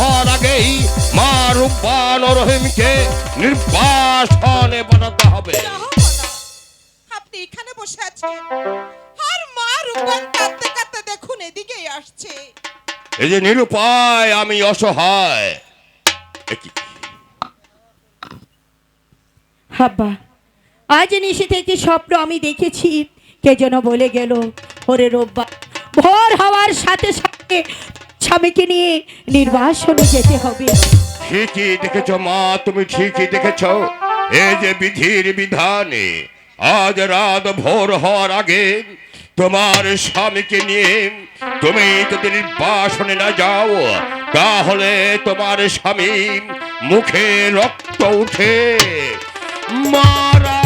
হওয়ার আগেই মা রূপবান ও রহিমকে নির্বাসনে পাঠাতে হবে। আপনি এখানে বসে আছেন আর মা রূপবান কাঁদতে কাঁদতে দেখুন এদিকেই আসছে। এই যে নিরুপায়, আমি অসহায়। হাব্বা, আজ নিশীথে একটি স্বপ্ন আমি দেখেছি। কে যেন বলে গেল, ওরে রোববার ভোর হওয়ার সাথে সাথে স্বামীকে নিয়ে নির্বাসনে যেতে হবে। ঠিকই দেখেছ মা, তুমি ঠিকই দেখেছ। এই যে বিধির বিধানে আজ রাত ভোর হওয়ার আগে তোমার স্বামীকে নিয়ে তুমি যদি নির্বাসনে না যাও, তাহলে তোমার স্বামী মুখে রক্ত উঠে মারা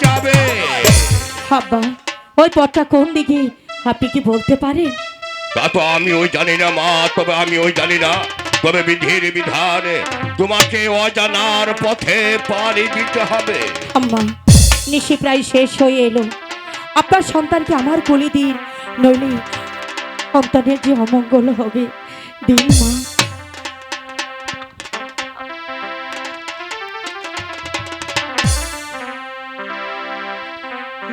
যাবে। হাব্বা, ওই পথটা কোন দিকে আপনি কি বলতে পারেন? তা তো আমি ওই জানি না মা, তবে আমি ওই জানি না, তবে বিধির বিধানে তোমাকে অজানার পথে পাড়ি দিতে হবে। আম্মা, নিশি প্রায় শেষ হয়ে এলো। আপনার সন্তানকে আমার কোলে দিন, নইলে সন্তানের যে অমঙ্গল হবে। দিন মা।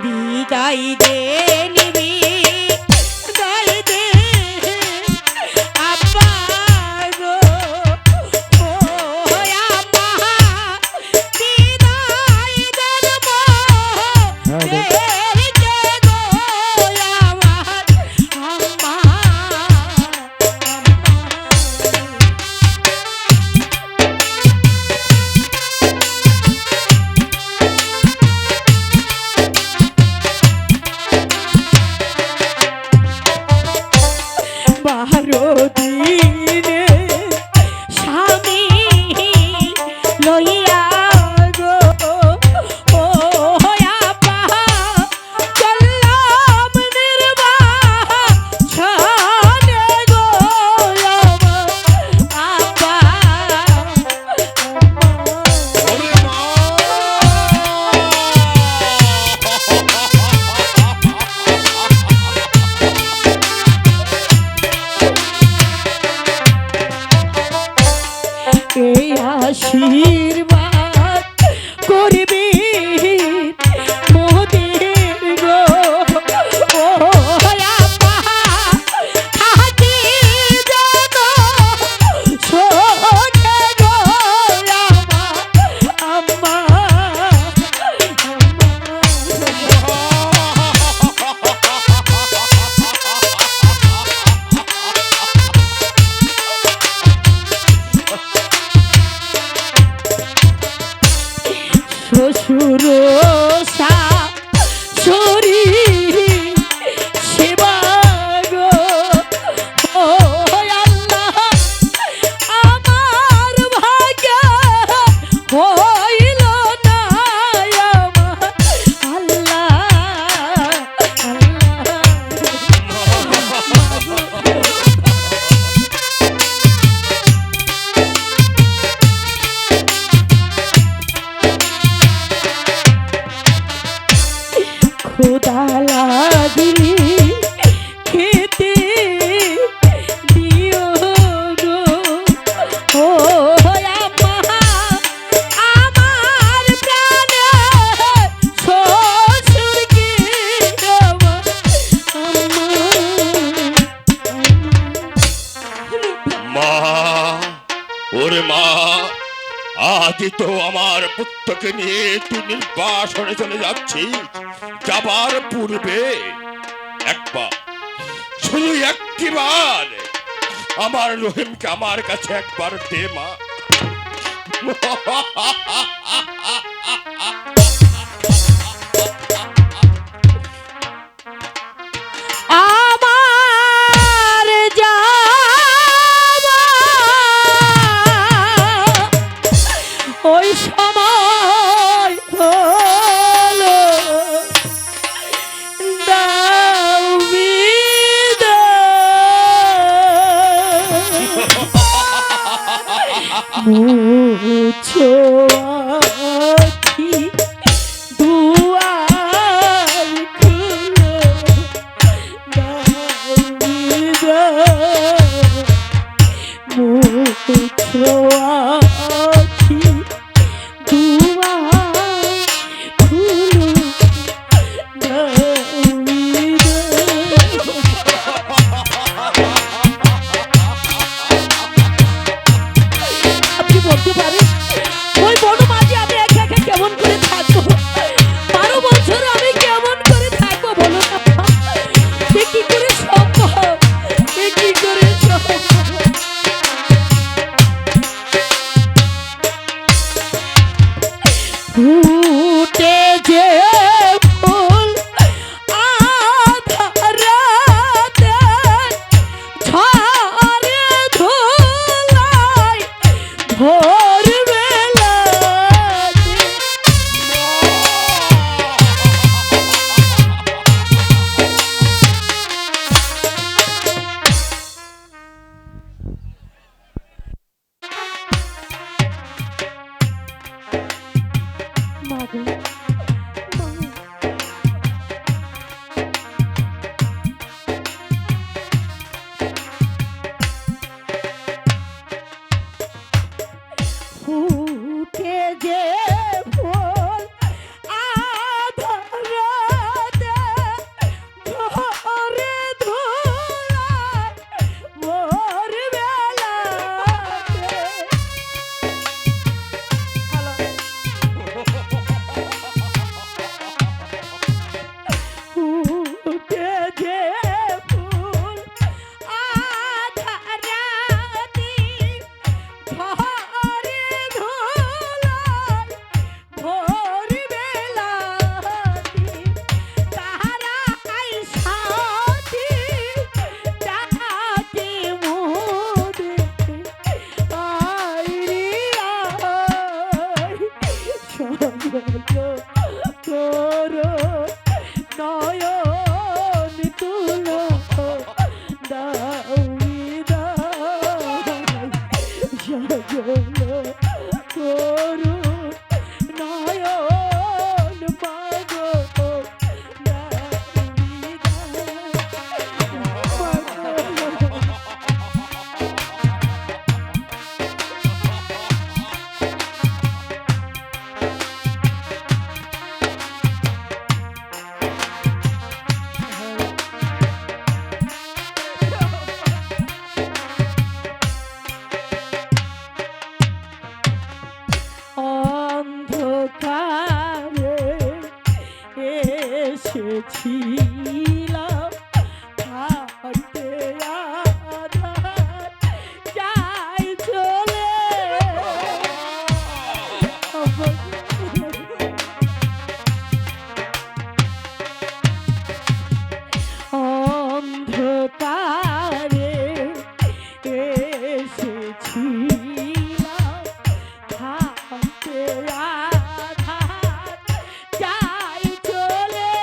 বিদায় দে নিবি, বিদায় দে আপা গো, ও আমা, বিদায় দে গো, দে গো আমার আম্মা, বারো দিনে স্বামী লইয়া গো, ও আপা চললাম নির্বাসনে গো আপা। ওরে মা! এই আশীর্বাদ করবি মোদের গো, ও আপা থাকি যেন সোনে গো আম্মা, শ্বশুর শাশুড়ি সেবা গো, ও আল্লাহ আমার ভাগ্যে হইল না আমার আল্লাহ, খোদা লাগলি খেতে দিও গো, ও আম্মা আমার প্রাণে শ্বশুরকে মা, ওরে মা, আজ তো আমার পুত্রকে নিয়ে তুই নির্বাসনে চলে যাচ্ছিস। যাবার পূর্বে একবার, শুধু একটিবার আমার রহিমকে আমার কাছে একবার দে মা। আমার যাওয়া ওই সময় হলো, দাও বিদায়, মুছো আখি দুয়ার খুলো, দাও বিদায়, তুছো আছি দুয়া খুলো আপনি বলতে পারেন ওই বনমাঝি আমি একা একা কেমন করে থাকবো 12 বছর আমি কেমন করে থাকবো বলো না এ কি করে সম্ভব এ কি করে সম্ভব ফুটে যে ফুল আধারাতে ঝরে ধুলায় ভোরবেলাতে মাগো ফুটে যে ফুল আধারাতে ঝরে ধুলায় ভোরবেলাতে ফুটে যে ফুল আধারাতে ঝরে ধুলায় ভোরবেলাতে তাহারাই সাথী ডাকে মোরে আইরে আয় সজল তোরো নয়ন তুলো দাউরি সজল তোরো নয়ন পাগো দাউরি অন্ধকারে এসেছিলাম হাতে আধার যাই চলে অন্ধকারে এসেছিলাম হাতে আধার যাই চলে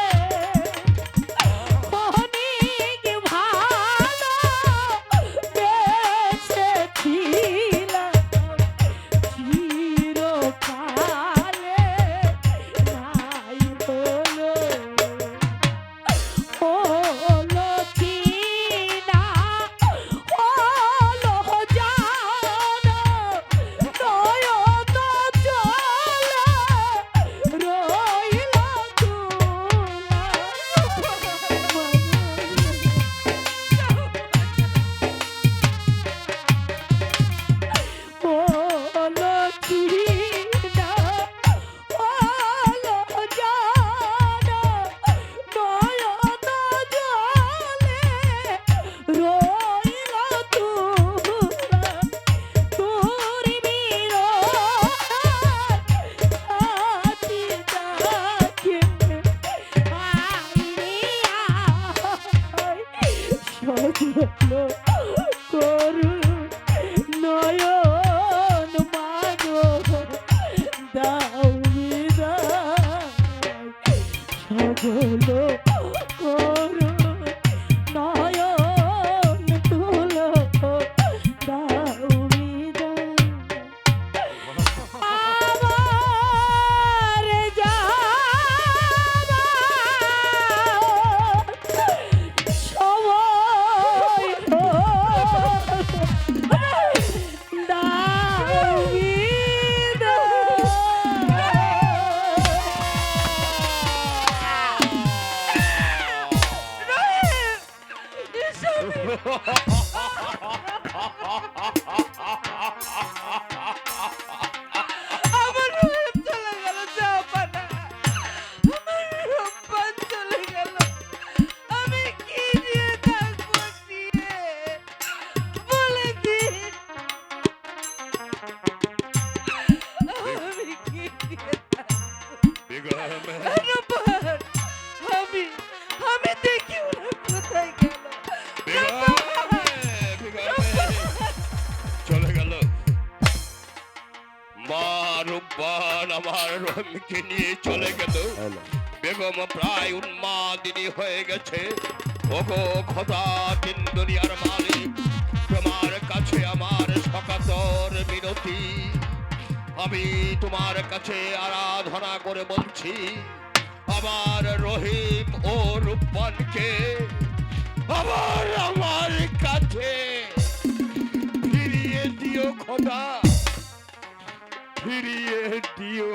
অনেক ভালো বেসেছিলাম চিরকালে নাই হলো হলো চিনা হলো জানা নয়ন জলে রূপবান আমার রহিমকে নিয়ে চলে গেল। বেগম প্রায় উন্মাদিনী হয়ে গেছে। ওগো খোদা, তিন দুনিয়ার মালিক, তোমার কাছে আমার সকাতর মিনতি। আমি তোমার কাছে আরাধনা করে বলছি, আমার রহিম ও রূপবানকে আমার কাছে ফিরিয়ে দিও খোদা, ফিরিয়ে দিও।